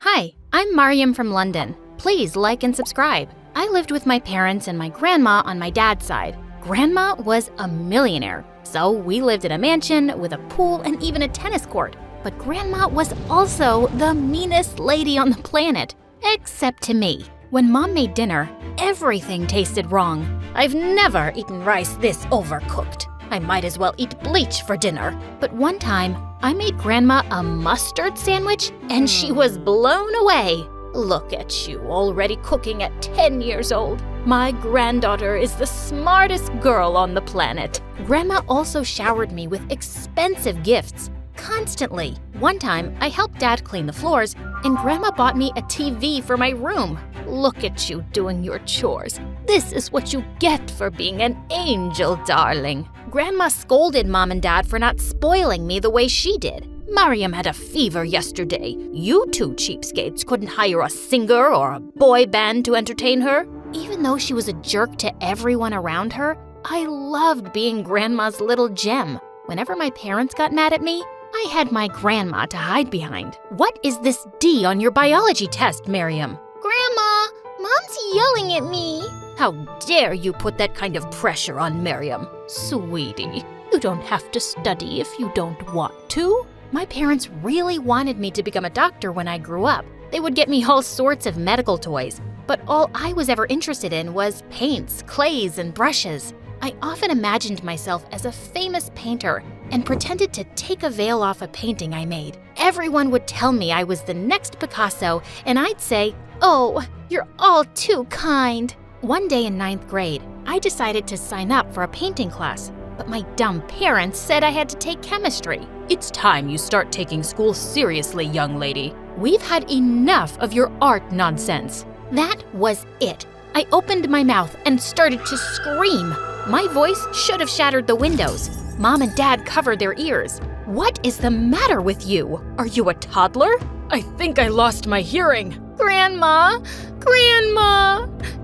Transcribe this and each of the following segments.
Hi, I'm Mariam from London. Please like and subscribe. I lived with my parents and my grandma on my dad's side. Grandma was a millionaire, so we lived in a mansion with a pool and even a tennis court. But Grandma was also the meanest lady on the planet, except to me. When Mom made dinner, everything tasted wrong. I've never eaten rice this overcooked. I might as well eat bleach for dinner. But one time, I made Grandma a mustard sandwich and she was blown away. Look at you, already cooking at 10 years old. My granddaughter is the smartest girl on the planet. Grandma also showered me with expensive gifts, constantly. One time, I helped Dad clean the floors and Grandma bought me a TV for my room. Look at you doing your chores. This is what you get for being an angel, darling. Grandma scolded Mom and Dad for not spoiling me the way she did. Mariam had a fever yesterday. You two cheapskates couldn't hire a singer or a boy band to entertain her. Even though she was a jerk to everyone around her, I loved being Grandma's little gem. Whenever my parents got mad at me, I had my grandma to hide behind. What is this D on your biology test, Mariam? Grandma, Mom's yelling at me. How dare you put that kind of pressure on Mariam? Sweetie, you don't have to study if you don't want to. My parents really wanted me to become a doctor when I grew up. They would get me all sorts of medical toys, but all I was ever interested in was paints, clays, and brushes. I often imagined myself as a famous painter and pretended to take a veil off a painting I made. Everyone would tell me I was the next Picasso, and I'd say, "Oh, you're all too kind." One day in 9th grade, I decided to sign up for a painting class, but my dumb parents said I had to take chemistry. It's time you start taking school seriously, young lady. We've had enough of your art nonsense. That was it. I opened my mouth and started to scream. My voice should have shattered the windows. Mom and Dad covered their ears. What is the matter with you? Are you a toddler? I think I lost my hearing. Grandma,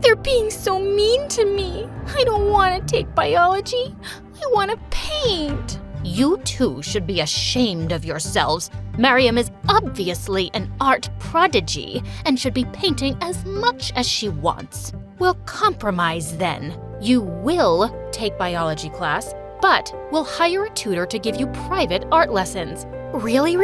they're being so mean to me. I don't want to take biology. I want to paint. You two should be ashamed of yourselves. Mariam is obviously an art prodigy and should be painting as much as she wants. We'll compromise then. You will take biology class, but we'll hire a tutor to give you private art lessons. Really?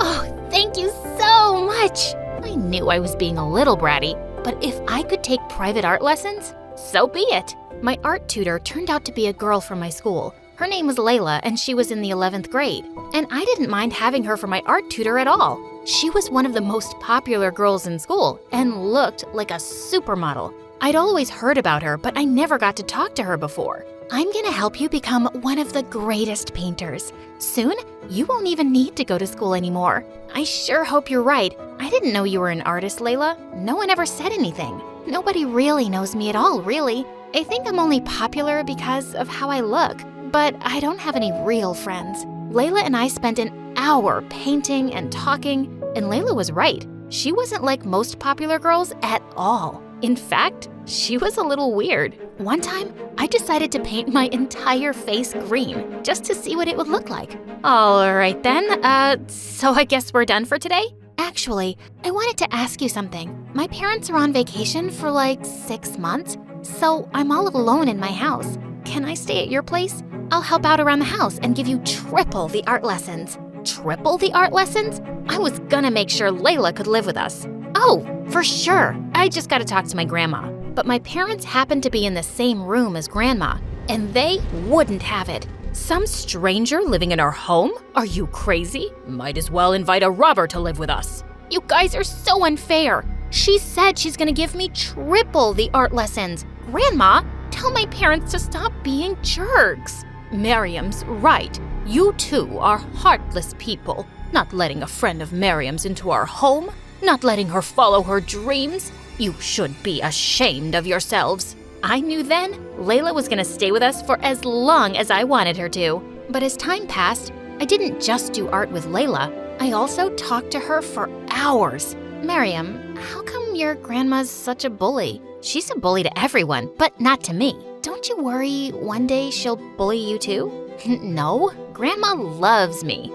Oh, thank you so much. I knew I was being a little bratty, but if I could take private art lessons, so be it. My art tutor turned out to be a girl from my school. Her name was Layla, and she was in the 11th grade. And I didn't mind having her for my art tutor at all. She was one of the most popular girls in school and looked like a supermodel. I'd always heard about her, but I never got to talk to her before. I'm gonna help you become one of the greatest painters. Soon, you won't even need to go to school anymore. I sure hope you're right. I didn't know you were an artist, Layla. No one ever said anything. Nobody really knows me at all, really. I think I'm only popular because of how I look, but I don't have any real friends. Layla and I spent an hour painting and talking, and Layla was right. She wasn't like most popular girls at all. In fact, she was a little weird. One time, I decided to paint my entire face green just to see what it would look like. All right then, so I guess we're done for today? Actually, I wanted to ask you something. My parents are on vacation for like 6 months, so I'm all alone in my house. Can I stay at your place? I'll help out around the house and give you triple the art lessons. Triple the art lessons? I was gonna make sure Layla could live with us. Oh, for sure. I just gotta talk to my grandma. But my parents happened to be in the same room as Grandma, and they wouldn't have it. Some stranger living in our home? Are you crazy? Might as well invite a robber to live with us. You guys are so unfair. She said she's gonna give me triple the art lessons. Grandma, tell my parents to stop being jerks. Mariam's right. You two are heartless people. Not letting a friend of Mariam's into our home. Not letting her follow her dreams. You should be ashamed of yourselves. I knew then Layla was gonna stay with us for as long as I wanted her to. But as time passed, I didn't just do art with Layla. I also talked to her for hours. Mariam, how come your grandma's such a bully? She's a bully to everyone, but not to me. Don't you worry one day she'll bully you too? No, Grandma loves me.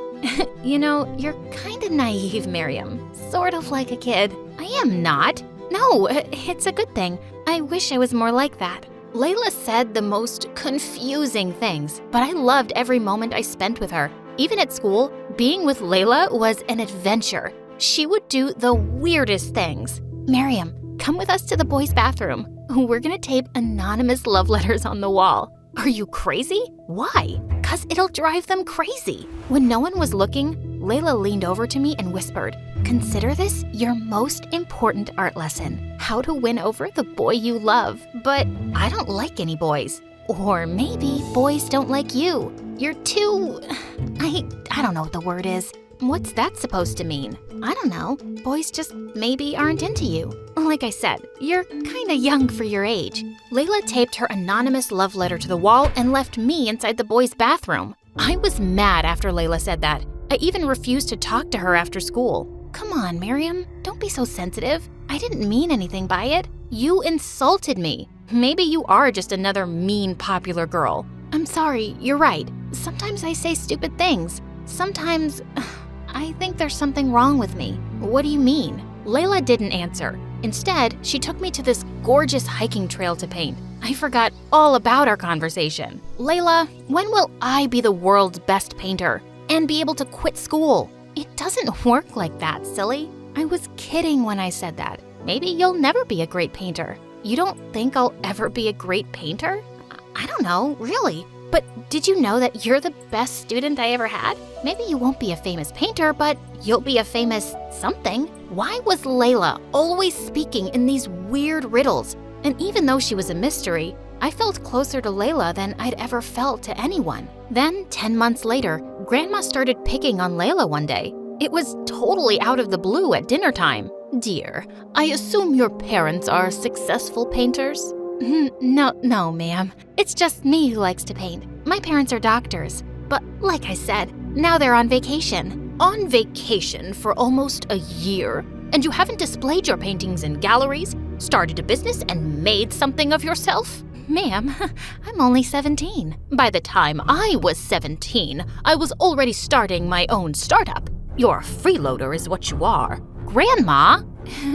You know, you're kinda naive, Mariam. sort of like a kid. I am not. No, it's a good thing. I wish I was more like that. Layla said the most confusing things, but I loved every moment I spent with her. Even at school, being with Layla was an adventure. She would do the weirdest things. Miriam, come with us to the boys' bathroom. We're gonna tape anonymous love letters on the wall. Are you crazy? Why? 'Cause it'll drive them crazy. When no one was looking, Layla leaned over to me and whispered, "Consider this your most important art lesson. How to win over the boy you love. But I don't like any boys. Or maybe boys don't like you. You're too... I don't know what the word is. What's that supposed to mean? I don't know. Boys just maybe aren't into you. Like I said, you're kinda young for your age." Layla taped her anonymous love letter to the wall and left me inside the boys' bathroom. I was mad after Layla said that. I even refused to talk to her after school. Come on, Miriam, don't be so sensitive. I didn't mean anything by it. You insulted me. Maybe you are just another mean, popular girl. I'm sorry, you're right. Sometimes I say stupid things. Sometimes I think there's something wrong with me. What do you mean? Layla didn't answer. Instead, she took me to this gorgeous hiking trail to paint. I forgot all about our conversation. Layla, when will I be the world's best painter and be able to quit school? It doesn't work like that, silly. I was kidding when I said that. Maybe you'll never be a great painter. You don't think I'll ever be a great painter? I don't know, really. But did you know that you're the best student I ever had? Maybe you won't be a famous painter, but you'll be a famous something. Why was Layla always speaking in these weird riddles? And even though she was a mystery, I felt closer to Layla than I'd ever felt to anyone. Then, 10 months later, Grandma started picking on Layla one day. It was totally out of the blue at dinner time. "Dear, I assume your parents are successful painters?" No, ma'am. It's just me who likes to paint. My parents are doctors. But like I said, now they're on vacation. On vacation for almost a year. And you haven't displayed your paintings in galleries, started a business, and made something of yourself? Ma'am, I'm only 17. By the time I was 17, I was already starting my own startup. You're a freeloader is what you are. Grandma?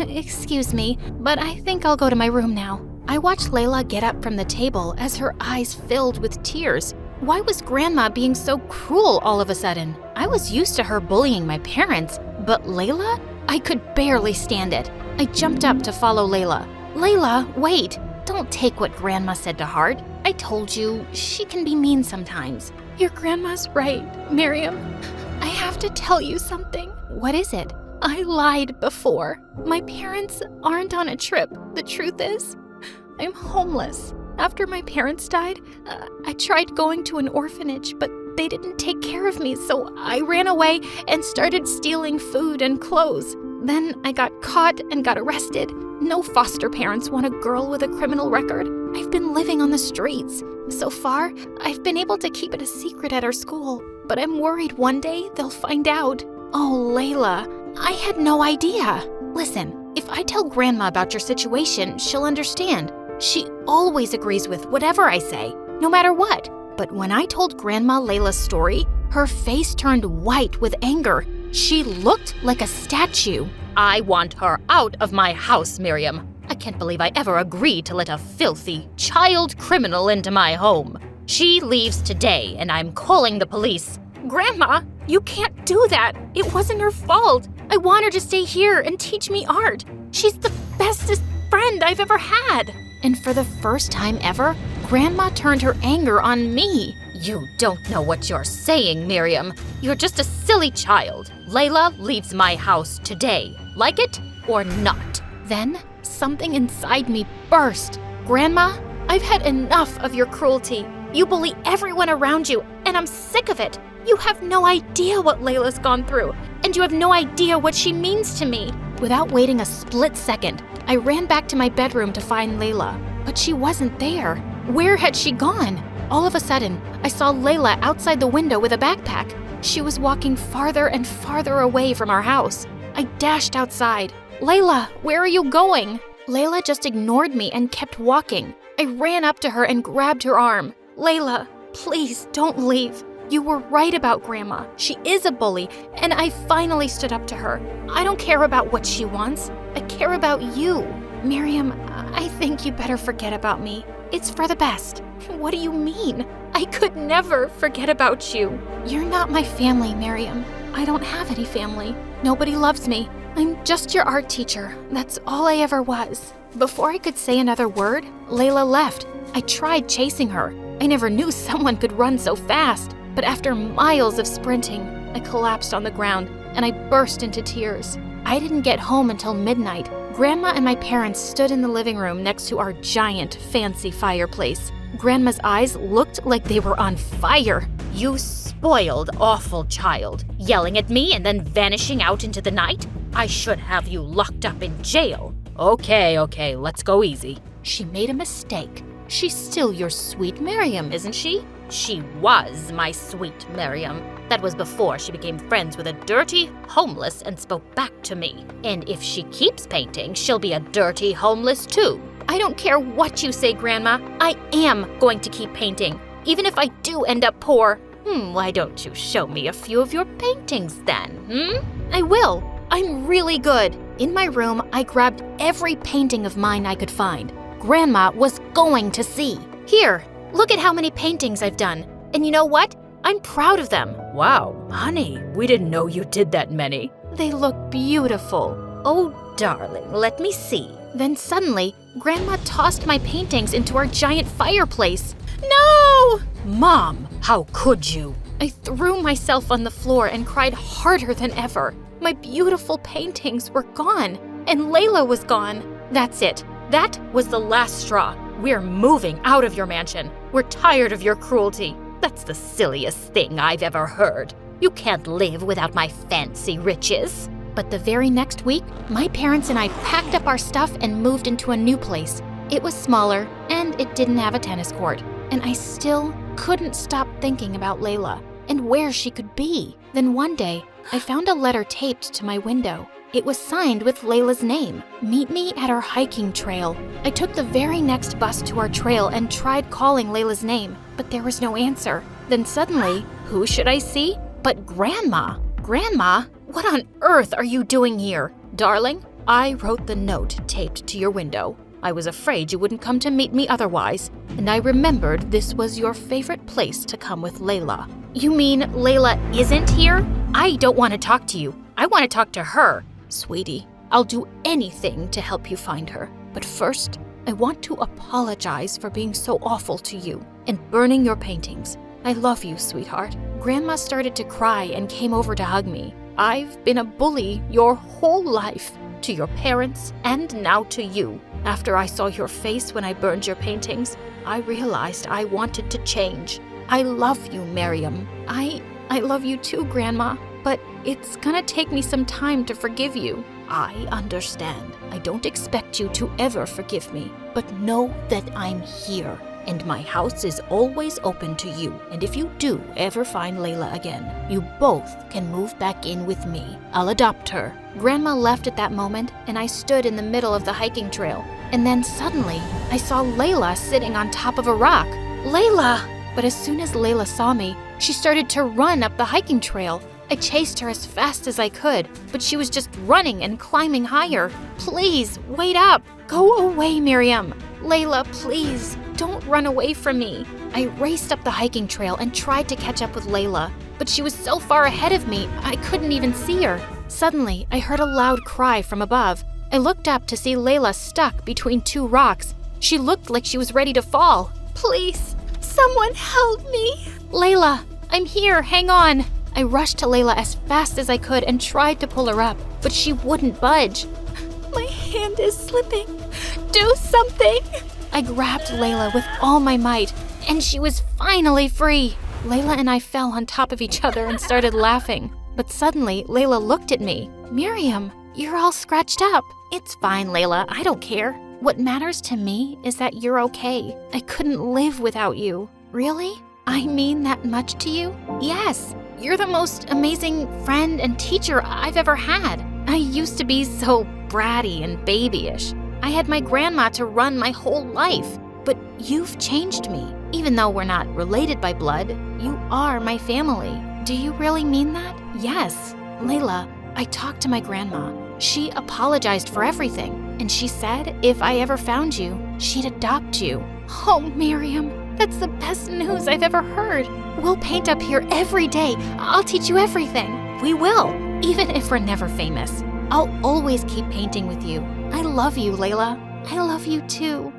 Excuse me, but I think I'll go to my room now. I watched Layla get up from the table as her eyes filled with tears. Why was Grandma being so cruel all of a sudden? I was used to her bullying my parents, but Layla? I could barely stand it. I jumped up to follow Layla. Layla, wait! Don't take what Grandma said to heart. I told you, she can be mean sometimes. Your grandma's right, Miriam. I have to tell you something. What is it? I lied before. My parents aren't on a trip. The truth is, I'm homeless. After my parents died, I tried going to an orphanage, but they didn't take care of me, so I ran away and started stealing food and clothes. Then I got caught and got arrested. No foster parents want a girl with a criminal record. I've been living on the streets. So far, I've been able to keep it a secret at our school, but I'm worried one day they'll find out. Oh, Layla, I had no idea. Listen, if I tell Grandma about your situation, she'll understand. She always agrees with whatever I say, no matter what. But when I told Grandma Layla's story, her face turned white with anger. She looked like a statue. I want her out of my house, Miriam. I can't believe I ever agreed to let a filthy child criminal into my home. She leaves today, and I'm calling the police. Grandma, you can't do that. It wasn't her fault. I want her to stay here and teach me art. She's the bestest friend I've ever had. And for the first time ever, Grandma turned her anger on me. You don't know what you're saying, Miriam. You're just a silly child. Layla leaves my house today. Like it or not? Then something inside me burst. Grandma, I've had enough of your cruelty. You bully everyone around you, and I'm sick of it. You have no idea what Layla's gone through, and you have no idea what she means to me. Without waiting a split second, I ran back to my bedroom to find Layla, but she wasn't there. Where had she gone? All of a sudden, I saw Layla outside the window with a backpack. She was walking farther and farther away from our house. I dashed outside. Layla, where are you going? Layla just ignored me and kept walking. I ran up to her and grabbed her arm. Layla, please don't leave. You were right about Grandma. She is a bully, and I finally stood up to her. I don't care about what she wants. I care about you. Miriam, I think you better forget about me. It's for the best. What do you mean? I could never forget about you. You're not my family, Miriam. I don't have any family. Nobody loves me. I'm just your art teacher. That's all I ever was. Before I could say another word, Layla left. I tried chasing her. I never knew someone could run so fast. But after miles of sprinting, I collapsed on the ground and I burst into tears. I didn't get home until midnight. Grandma and my parents stood in the living room next to our giant, fancy fireplace. Grandma's eyes looked like they were on fire. You spoiled, awful child, yelling at me and then vanishing out into the night? I should have you locked up in jail. Okay, let's go easy. She made a mistake. She's still your sweet Miriam, isn't she? She was my sweet Miriam. That was before she became friends with a dirty, homeless, and spoke back to me. And if she keeps painting, she'll be a dirty, homeless too. I don't care what you say, Grandma. I am going to keep painting, even if I do end up poor. Why don't you show me a few of your paintings then, I will. I'm really good. In my room, I grabbed every painting of mine I could find. Grandma was going to see. Here, look at how many paintings I've done. And you know what? I'm proud of them. Wow, honey, we didn't know you did that many. They look beautiful. Oh, darling, let me see. Then suddenly, Grandma tossed my paintings into our giant fireplace. No! Mom, how could you? I threw myself on the floor and cried harder than ever. My beautiful paintings were gone, and Layla was gone. That's it. That was the last straw. We're moving out of your mansion. We're tired of your cruelty. That's the silliest thing I've ever heard. You can't live without my fancy riches. But the very next week, my parents and I packed up our stuff and moved into a new place. It was smaller, and it didn't have a tennis court. And I still couldn't stop thinking about Layla and where she could be. Then one day, I found a letter taped to my window. It was signed with Layla's name. Meet me at our hiking trail. I took the very next bus to our trail and tried calling Layla's name, but there was no answer. Then suddenly, who should I see but Grandma? Grandma, what on earth are you doing here? Darling, I wrote the note taped to your window. I was afraid you wouldn't come to meet me otherwise, and I remembered this was your favorite place to come with Layla. You mean Layla isn't here? I don't want to talk to you. I want to talk to her. Sweetie, I'll do anything to help you find her. But first, I want to apologize for being so awful to you and burning your paintings. I love you, sweetheart. Grandma started to cry and came over to hug me. I've been a bully your whole life, to your parents and now to you. After I saw your face when I burned your paintings, I realized I wanted to change. I love you, Miriam. I love you too, Grandma, but it's gonna take me some time to forgive you. I understand. I don't expect you to ever forgive me, but know that I'm here, and my house is always open to you. And if you do ever find Layla again, you both can move back in with me. I'll adopt her. Grandma left at that moment, and I stood in the middle of the hiking trail. And then suddenly, I saw Layla sitting on top of a rock. Layla! But as soon as Layla saw me, she started to run up the hiking trail. I chased her as fast as I could, but she was just running and climbing higher. Please, wait up. Go away, Miriam. Layla, please, don't run away from me. I raced up the hiking trail and tried to catch up with Layla, but she was so far ahead of me, I couldn't even see her. Suddenly, I heard a loud cry from above. I looked up to see Layla stuck between two rocks. She looked like she was ready to fall. Please, someone help me. Layla, I'm here, hang on. I rushed to Layla as fast as I could and tried to pull her up, but she wouldn't budge. My hand is slipping. Do something. I grabbed Layla with all my might, and she was finally free. Layla and I fell on top of each other and started laughing. But suddenly, Layla looked at me. Miriam, you're all scratched up. It's fine, Layla, I don't care. What matters to me is that you're okay. I couldn't live without you. Really? I mean that much to you? Yes. You're the most amazing friend and teacher I've ever had. I used to be so bratty and babyish. I had my grandma to run my whole life. but you've changed me. Even though we're not related by blood, you are my family. Do you really mean that? Yes. Layla, I talked to my grandma. She apologized for everything, and she said if I ever found you, she'd adopt you. Oh, Miriam, that's the best news I've ever heard. We'll paint up here every day. I'll teach you everything. We will, even if we're never famous. I'll always keep painting with you. I love you, Layla. I love you too.